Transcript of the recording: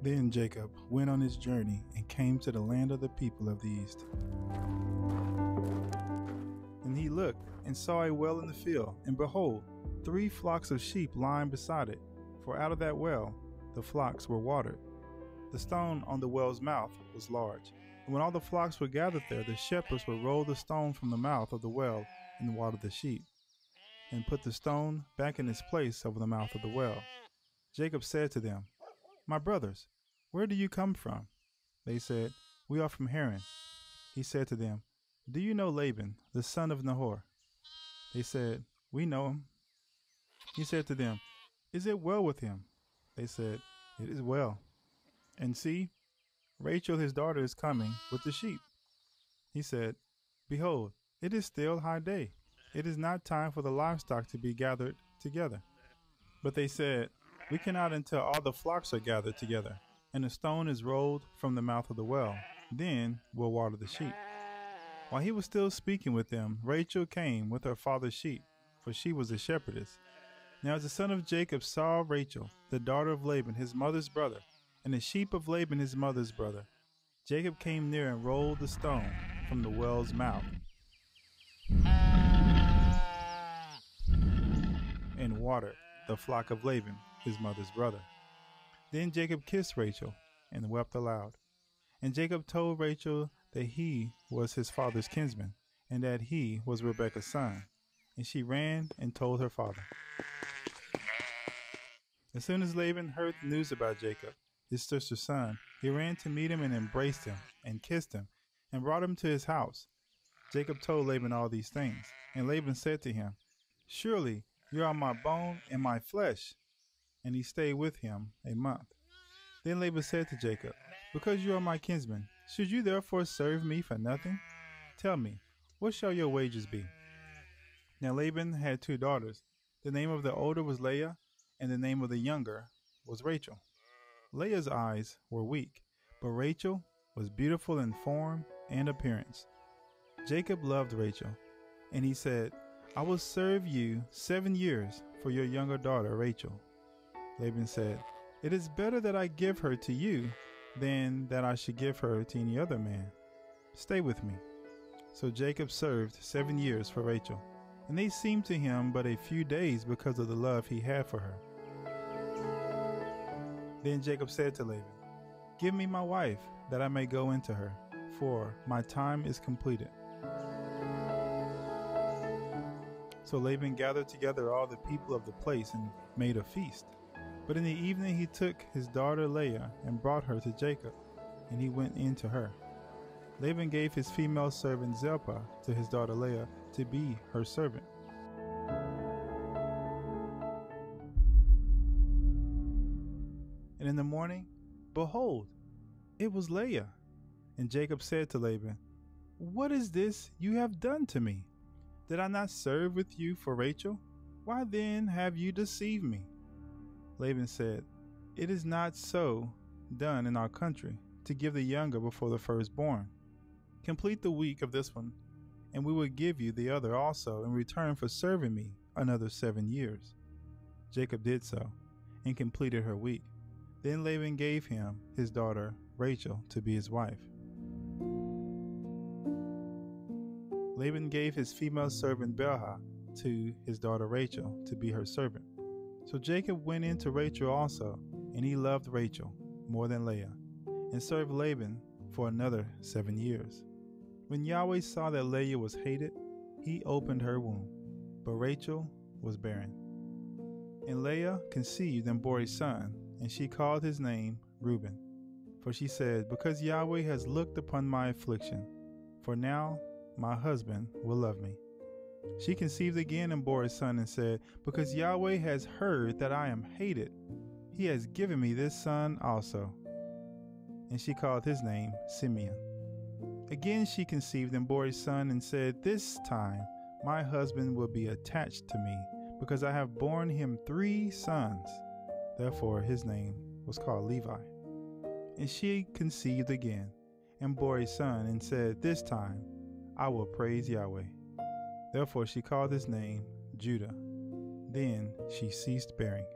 Then Jacob went on his journey and came to the land of the people of the east. And he looked and saw a well in the field, and behold, 3 flocks of sheep lying beside it, for out of that well the flocks were watered. The stone on the well's mouth was large, and when all the flocks were gathered there, the shepherds would roll the stone from the mouth of the well and water the sheep, and put the stone back in its place over the mouth of the well. Jacob said to them, "My brothers, where do you come from?" They said, "We are from Haran." He said to them, "Do you know Laban, the son of Nahor?" They said, "We know him." He said to them, "Is it well with him?" They said, "It is well. And see, Rachel his daughter is coming with the sheep." He said, "Behold, it is still high day. It is not time for the livestock to be gathered together." But they said, "We cannot until all the flocks are gathered together, and a stone is rolled from the mouth of the well. Then we'll water the sheep." While he was still speaking with them, Rachel came with her father's sheep, for she was a shepherdess. Now as the son of Jacob saw Rachel, the daughter of Laban, his mother's brother, and the sheep of Laban, his mother's brother, Jacob came near and rolled the stone from the well's mouth and watered the flock of Laban, his mother's brother. Then Jacob kissed Rachel and wept aloud. And Jacob told Rachel that he was his father's kinsman, and that he was Rebekah's son. And she ran and told her father. As soon as Laban heard the news about Jacob, his sister's son, he ran to meet him and embraced him and kissed him and brought him to his house. Jacob told Laban all these things, and Laban said to him, "Surely you are my bone and my flesh." And he stayed with him a month. Then Laban said to Jacob, "Because you are my kinsman, should you therefore serve me for nothing? Tell me, what shall your wages be?" Now Laban had 2 daughters. The name of the older was Leah, and the name of the younger was Rachel. Leah's eyes were weak, but Rachel was beautiful in form and appearance. Jacob loved Rachel, and he said, "I will serve you 7 years for your younger daughter Rachel." Laban said, "It is better that I give her to you than that I should give her to any other man. Stay with me." So Jacob served 7 years for Rachel, and they seemed to him but a few days because of the love he had for her. Then Jacob said to Laban, "Give me my wife, that I may go into her, for my time is completed." So Laban gathered together all the people of the place and made a feast. But in the evening he took his daughter Leah and brought her to Jacob, and he went in to her. Laban gave his female servant Zilpah to his daughter Leah to be her servant. And in the morning, behold, it was Leah. And Jacob said to Laban, "What is this you have done to me? Did I not serve with you for Rachel? Why then have you deceived me?" Laban said, "It is not so done in our country, to give the younger before the firstborn. Complete the week of this one, and we will give you the other also in return for serving me another 7 years." Jacob did so, and completed her week. Then Laban gave him his daughter Rachel to be his wife. Laban gave his female servant Bilhah to his daughter Rachel to be her servant. So Jacob went in to Rachel also, and he loved Rachel more than Leah, and served Laban for another 7 years. When Yahweh saw that Leah was hated, he opened her womb, but Rachel was barren. And Leah conceived and bore a son, and she called his name Reuben. For she said, "Because Yahweh has looked upon my affliction, for now my husband will love me." She conceived again and bore a son and said, "Because Yahweh has heard that I am hated, he has given me this son also." And she called his name Simeon. Again she conceived and bore a son and said, "This time my husband will be attached to me, because I have borne him 3 sons. Therefore his name was called Levi. And she conceived again and bore a son and said, "This time I will praise Yahweh." Therefore she called his name Judah. Then she ceased bearing.